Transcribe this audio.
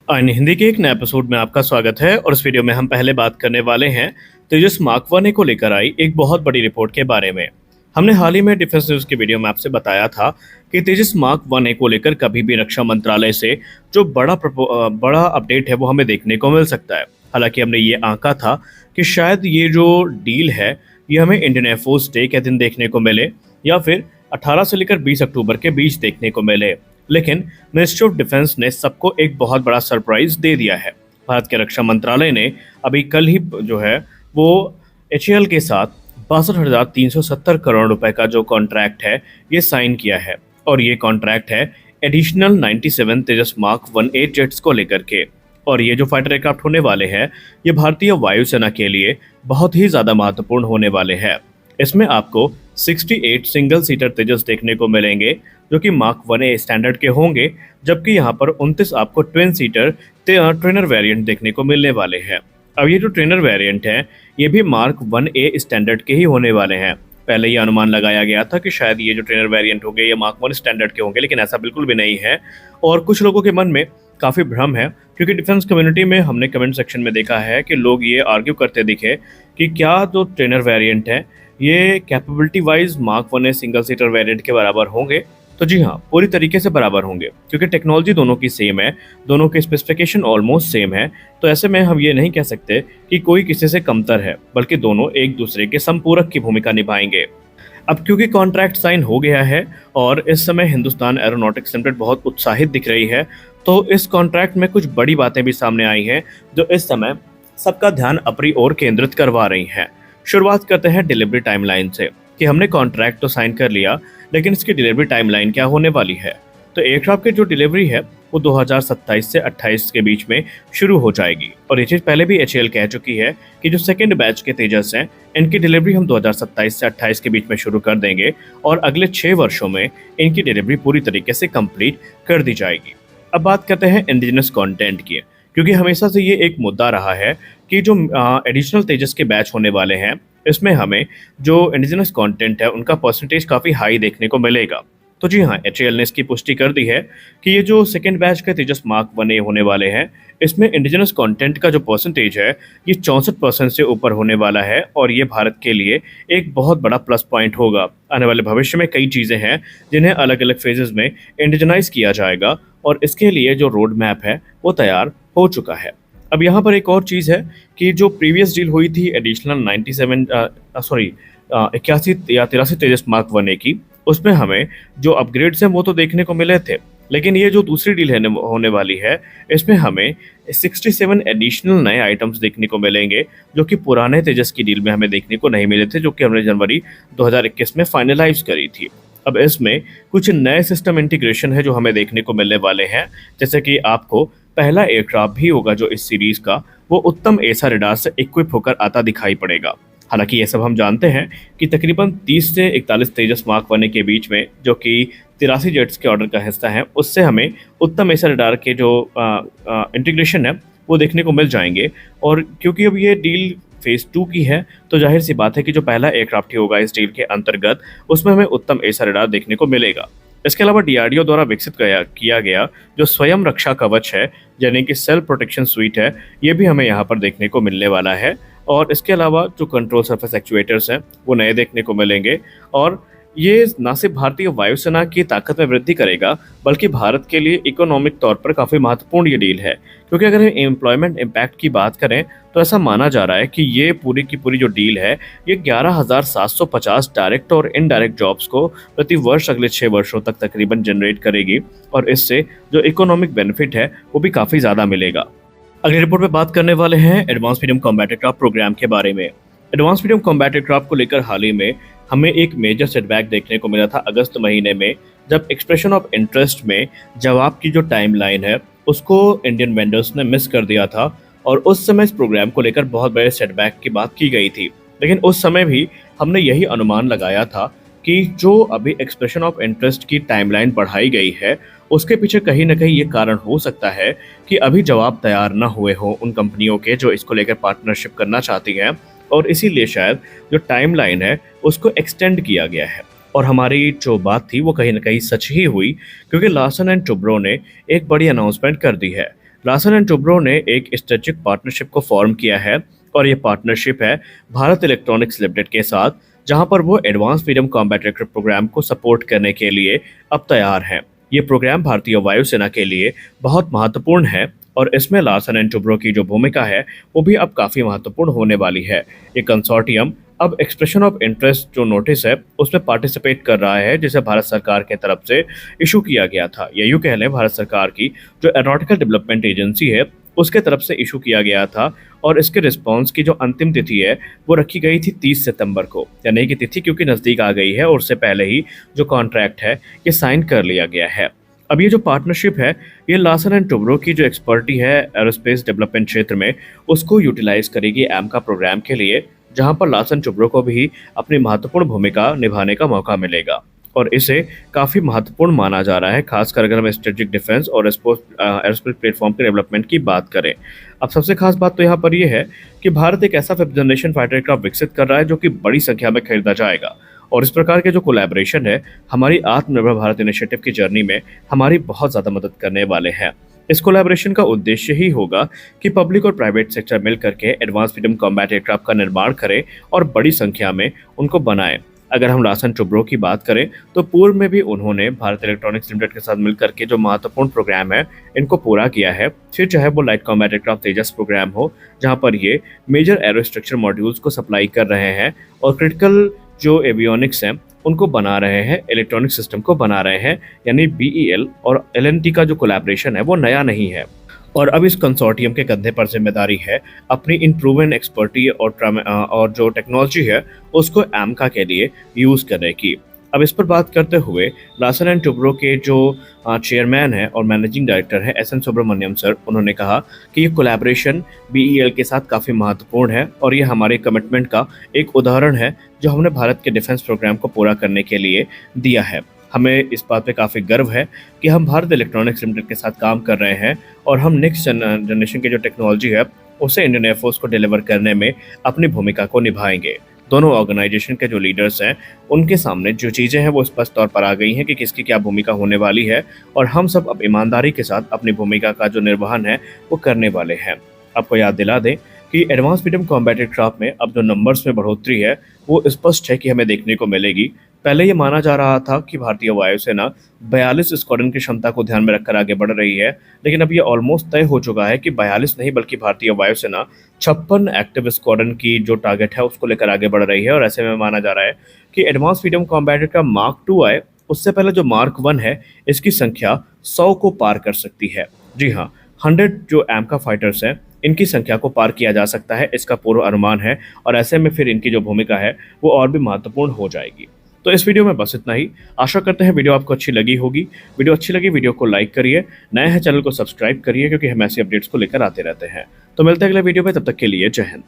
हिंदी के एक नए एपिसोड में आपका स्वागत है और इस वीडियो में हम पहले बात करने वाले हैं तेजस मार्क वन ए को लेकर आई एक बहुत बड़ी रिपोर्ट के बारे में। हमने हाल ही में डिफेंस न्यूज की वीडियो में आपसे बताया था कि तेजस मार्क वन ए को लेकर कभी भी रक्षा मंत्रालय से जो बड़ा अपडेट है वो हमें देखने को मिल सकता है। हालांकि हमने ये आंका था कि शायद ये जो डील है ये हमें इंडियन एयरफोर्स डे के दिन देखने को मिले या फिर 18 से लेकर 20 अक्टूबर के बीच देखने को मिले। लेकिन मिनिस्ट्री ऑफ डिफेंस ने सबको एक बहुत बड़ा सरप्राइज दे दिया है। भारत के रक्षा मंत्रालय ने अभी कल ही जो है वो एचएएल के साथ 62,370 करोड़ रुपए का जो कॉन्ट्रैक्ट है ये साइन किया है और ये कॉन्ट्रैक्ट है एडिशनल 97 तेजस मार्क वन ए जेट्स को लेकर के। और ये जो फाइटर एयरक्राफ्ट होने वाले हैं ये भारतीय वायुसेना के लिए बहुत ही ज़्यादा महत्वपूर्ण होने वाले हैं। इसमें आपको 68 सिंगल सीटर तेजस देखने को मिलेंगे जो कि मार्क वन ए स्टैंडर्ड के होंगे, जबकि यहाँ पर 29 आपको ट्विन सीटर ट्रेनर वेरिएंट देखने को मिलने वाले हैं। अब ये जो ट्रेनर वेरिएंट है ये भी मार्क वन ए स्टैंडर्ड के ही होने वाले हैं। पहले ये अनुमान लगाया गया था कि शायद ये जो ट्रेनर वेरिएंट होंगे ये मार्क वन स्टैंडर्ड के होंगे, लेकिन ऐसा बिल्कुल भी नहीं है। और कुछ लोगों के मन में काफ़ी भ्रम है क्योंकि डिफेंस कम्युनिटी में हमने कमेंट सेक्शन में देखा है कि लोग ये आर्ग्यू करते दिखे कि क्या जो ट्रेनर वेरिएंट है ये capability wise mark one a single seater variant के बराबर होंगे। तो जी हाँ, पूरी तरीके से बराबर होंगे क्योंकि टेक्नोलॉजी दोनों की सेम है, दोनों के स्पेसिफिकेशन ऑलमोस्ट सेम है। तो ऐसे में हम ये नहीं कह सकते कि कोई किसी से कमतर है, बल्कि दोनों एक दूसरे के संपूरक की भूमिका निभाएंगे। अब क्योंकि कॉन्ट्रैक्ट साइन हो गया है और इस समय हिंदुस्तान एरोनॉटिक्स लिमिटेड बहुत उत्साहित दिख रही है, तो इस कॉन्ट्रैक्ट में कुछ बड़ी बातें भी सामने आई हैं जो इस समय सबका ध्यान अपनी ओर केंद्रित करवा रही हैं। शुरुआत करते हैं डिलीवरी टाइमलाइन से कि हमने कॉन्ट्रैक्ट तो साइन कर लिया, लेकिन इसकी डिलीवरी टाइमलाइन क्या होने वाली है। तो एयरक्राफ्ट की जो डिलीवरी है वो 2027 से 28 के बीच में शुरू हो जाएगी। और ये चीज़ पहले भी एचएएल कह चुकी है कि जो सेकंड बैच के तेजस हैं इनकी डिलीवरी हम 2027 से 28 के बीच में शुरू कर देंगे और अगले 6 वर्षों में इनकी डिलीवरी पूरी तरीके से कंप्लीट कर दी जाएगी। अब बात करते हैं इंडिजिनस कंटेंट की, क्योंकि हमेशा से ये एक मुद्दा रहा है कि जो एडिशनल तेजस के बैच होने वाले हैं इसमें हमें जो इंडिजिनस कंटेंट है उनका परसेंटेज काफ़ी हाई देखने को मिलेगा। तो जी हाँ, एचएएल ने इसकी पुष्टि कर दी है कि ये जो सेकेंड बैच के तेजस मार्क वन ए होने वाले हैं इसमें इंडिजिनस कंटेंट का जो परसेंटेज है ये 64% से ऊपर होने वाला है और ये भारत के लिए एक बहुत बड़ा प्लस पॉइंट होगा। आने वाले भविष्य में कई चीज़ें हैं जिन्हें अलग अलग फेजेस में इंडिजनाइज किया जाएगा और इसके लिए जो रोड मैप है वो तैयार हो चुका है। अब यहाँ पर एक और चीज़ है कि जो प्रीवियस डील हुई थी एडिशनल 81 या 83 तेजस मार्क वन ए की, उसमें हमें जो अपग्रेड्स हैं वो तो देखने को मिले थे, लेकिन ये जो दूसरी डील है होने वाली है इसमें हमें 67 एडिशनल नए आइटम्स देखने को मिलेंगे जो कि पुराने तेजस की डील में हमें देखने को नहीं मिले थे, जो कि हमने जनवरी 2021 में फाइनलाइज करी थी। अब इसमें कुछ नए सिस्टम इंटीग्रेशन है जो हमें देखने को मिलने वाले हैं, जैसे कि आपको पहला एयरक्राफ्ट भी होगा जो इस सीरीज का वो उत्तम एसा रडार से इक्विप होकर आता दिखाई पड़ेगा। हालांकि ये सब हम जानते हैं कि तकरीबन 30 से 41 तेजस मार्क वन के बीच में जो कि 83 जेट्स के ऑर्डर का हिस्सा है उससे हमें उत्तम एसा रडार के जो इंटीग्रेशन है वो देखने को मिल जाएंगे। और क्योंकि अब ये डील फेज 2 की है तो जाहिर सी बात है कि जो पहला एयरक्राफ्ट ही होगा इस डील के अंतर्गत उसमें हमें उत्तम एसा रडार देखने को मिलेगा। इसके अलावा डीआरडीओ द्वारा विकसित किया गया जो स्वयं रक्षा कवच है यानी कि सेल्फ प्रोटेक्शन स्वीट है ये भी हमें यहाँ पर देखने को मिलने वाला है। और इसके अलावा जो कंट्रोल सरफेस एक्चुएटर्स हैं वो नए देखने को मिलेंगे और ये न सिर्फ भारतीय वायुसेना की ताकत में वृद्धि करेगा बल्कि भारत के लिए इकोनॉमिक तौर पर काफ़ी महत्वपूर्ण ये डील है, क्योंकि अगर हम एम्प्लॉयमेंट इम्पैक्ट की बात करें तो ऐसा माना जा रहा है कि ये पूरी की पूरी जो डील है ये 11,750 डायरेक्ट और इनडायरेक्ट जॉब्स को प्रति वर्ष अगले 6 वर्षों तक तकरीबन जनरेट करेगी और इससे जो इकोनॉमिक बेनिफिट है वो भी काफ़ी ज़्यादा मिलेगा। अगली रिपोर्ट में बात करने वाले हैं advance medium combat aircraft programme के बारे में। एडवांस मीडियम कॉम्बैट एयरक्राफ्ट को लेकर हाल ही में हमें एक मेजर सेटबैक देखने को मिला था अगस्त महीने में, जब एक्सप्रेशन ऑफ इंटरेस्ट में जवाब की जो टाइमलाइन है उसको इंडियन वेंडर्स ने मिस कर दिया था और उस समय इस प्रोग्राम को लेकर बहुत बड़े सेटबैक की बात की गई थी। लेकिन उस समय भी हमने यही अनुमान लगाया था कि जो अभी एक्सप्रेशन ऑफ इंटरेस्ट की टाइमलाइन बढ़ाई गई है उसके पीछे कहीं ना कहीं ये कारण हो सकता है कि अभी जवाब तैयार ना हुए हो उन कंपनियों के जो इसको लेकर पार्टनरशिप करना चाहती हैं और इसीलिए शायद जो टाइमलाइन है उसको एक्सटेंड किया गया है। और हमारी जो बात थी वो कहीं ना कहीं सच ही हुई, क्योंकि लार्सन एंड टुब्रो ने एक बड़ी अनाउंसमेंट कर दी है लार्सन एंड टुब्रो ने एक स्ट्रेटेजिक पार्टनरशिप को फॉर्म किया है और ये पार्टनरशिप है भारत इलेक्ट्रॉनिक्स लिमिटेड के साथ, जहां पर वो advance medium combat aircraft programme को सपोर्ट करने के लिए अब तैयार हैं। ये प्रोग्राम भारतीय वायुसेना के लिए बहुत महत्वपूर्ण है और इसमें लार्सन एंड टुब्रो की जो भूमिका है वो भी अब काफ़ी महत्वपूर्ण होने वाली है। ये कंसोर्टियम अब एक्सप्रेशन ऑफ इंटरेस्ट जो नोटिस है उसमें पार्टिसिपेट कर रहा है, जिसे भारत सरकार के तरफ से इशू किया गया था, या यूँ कह लें भारत सरकार की जो एरोनॉटिकल डेवलपमेंट एजेंसी है उसके तरफ से इशू किया गया था। और इसके रिस्पांस की जो अंतिम तिथि है वो रखी गई थी 30 सितंबर को, यानी कि तिथि क्योंकि नज़दीक आ गई है और उससे पहले ही जो कॉन्ट्रैक्ट है ये साइन कर लिया गया है। अब ये जो पार्टनरशिप है ये लार्सन एंड टुब्रो की जो एक्सपर्टी है एरोस्पेस डेवलपमेंट क्षेत्र में उसको यूटिलाइज करेगी एमका प्रोग्राम के लिए, जहां पर लार्सन टुब्रो को भी अपनी महत्वपूर्ण भूमिका निभाने का मौका मिलेगा और इसे काफ़ी महत्वपूर्ण माना जा रहा है, खासकर अगर हम स्ट्रेटेजिक डिफेंस और एरोस्पेस प्लेटफॉर्म के डेवलपमेंट की बात करें। अब सबसे खास बात तो यहाँ पर यह है कि भारत एक ऐसा 5th जनरेशन फाइटर एयरक्राफ्ट विकसित कर रहा है जो कि बड़ी संख्या में खरीदा जाएगा और इस प्रकार के जो कोलैबोरेशन है हमारी आत्मनिर्भर भारत इनिशिएटिव की जर्नी में हमारी बहुत ज़्यादा मदद करने वाले हैं। इस कोलैबोरेशन का उद्देश्य ही होगा कि पब्लिक और प्राइवेट सेक्टर मिल करके एडवांस मीडियम कॉम्बैट एयरक्राफ्ट का निर्माण करें और बड़ी संख्या में उनको बनाएं। अगर हम लार्सन टुब्रो की बात करें तो पूर्व में भी उन्होंने भारत इलेक्ट्रॉनिक्स लिमिटेड के साथ मिलकर के जो महत्वपूर्ण प्रोग्राम है इनको पूरा किया है, फिर चाहे वो लाइट कॉम्बैट एयरक्राफ्ट तेजस प्रोग्राम हो जहां पर ये मेजर एरोस्ट्रक्चर मॉड्यूल्स को सप्लाई कर रहे हैं और क्रिटिकल जो एवियोनिक्स हैं उनको बना रहे हैं, इलेक्ट्रॉनिक सिस्टम को बना रहे हैं, यानी BEL और LNT का जो कोलैबोरेशन है वो नया नहीं है। और अब इस कंसोर्टियम के कंधे पर जिम्मेदारी है अपनी इन प्रूवन एक्सपर्टी और जो टेक्नोलॉजी है उसको एमका के लिए यूज़ करने की। अब इस पर बात करते हुए लार्सन एंड टुब्रो के जो चेयरमैन है और मैनेजिंग डायरेक्टर है SN सुब्रमण्यम सर, उन्होंने कहा कि ये कोलैबोरेशन BEL के साथ काफ़ी महत्वपूर्ण है और ये हमारे कमिटमेंट का एक उदाहरण है जो हमने भारत के डिफेंस प्रोग्राम को पूरा करने के लिए दिया है। हमें इस बात पे काफ़ी गर्व है कि हम भारत इलेक्ट्रॉनिक्स लिमिटेड के साथ काम कर रहे हैं और हम नेक्स्ट जनरेशन की जो टेक्नोलॉजी है उसे इंडियन एयरफोर्स को डिलीवर करने में अपनी भूमिका को निभाएंगे। दोनों ऑर्गेनाइजेशन के जो लीडर्स हैं उनके सामने जो चीज़ें हैं वो स्पष्ट तौर पर आ गई हैं कि किसकी क्या भूमिका होने वाली है और हम सब अब ईमानदारी के साथ अपनी भूमिका का जो निर्वहन है वो करने वाले हैं। आपको याद दिला दें कि एडवांस मीडियम कॉम्बैट एयरक्राफ्ट में अब जो नंबर्स में बढ़ोतरी है वो स्पष्ट है कि हमें देखने को मिलेगी। पहले ये माना जा रहा था कि भारतीय वायुसेना 42 स्क्वाड्रन की क्षमता को ध्यान में रखकर आगे बढ़ रही है, लेकिन अब ये ऑलमोस्ट तय हो चुका है कि 42 नहीं बल्कि भारतीय वायुसेना 56 एक्टिव स्क्वाड्रन की जो टारगेट है उसको लेकर आगे बढ़ रही है। और ऐसे में माना जा रहा है कि एडवांस मीडियम कॉम्बैट का मार्क 2 आए उससे पहले जो मार्क 1 है इसकी संख्या 100 को पार कर सकती है। जी हाँ, 100 जो एमका फाइटर्स हैं इनकी संख्या को पार किया जा सकता है, इसका पूर्व अनुमान है और ऐसे में फिर इनकी जो भूमिका है वो और भी महत्वपूर्ण हो जाएगी। तो इस वीडियो में बस इतना ही। आशा करते हैं वीडियो आपको अच्छी लगी होगी। वीडियो अच्छी लगी वीडियो को लाइक करिए, नए हैं चैनल को सब्सक्राइब करिए क्योंकि हम ऐसी अपडेट्स को लेकर आते रहते हैं। तो मिलते हैं अगले वीडियो में, तब तक के लिए जय हिंद।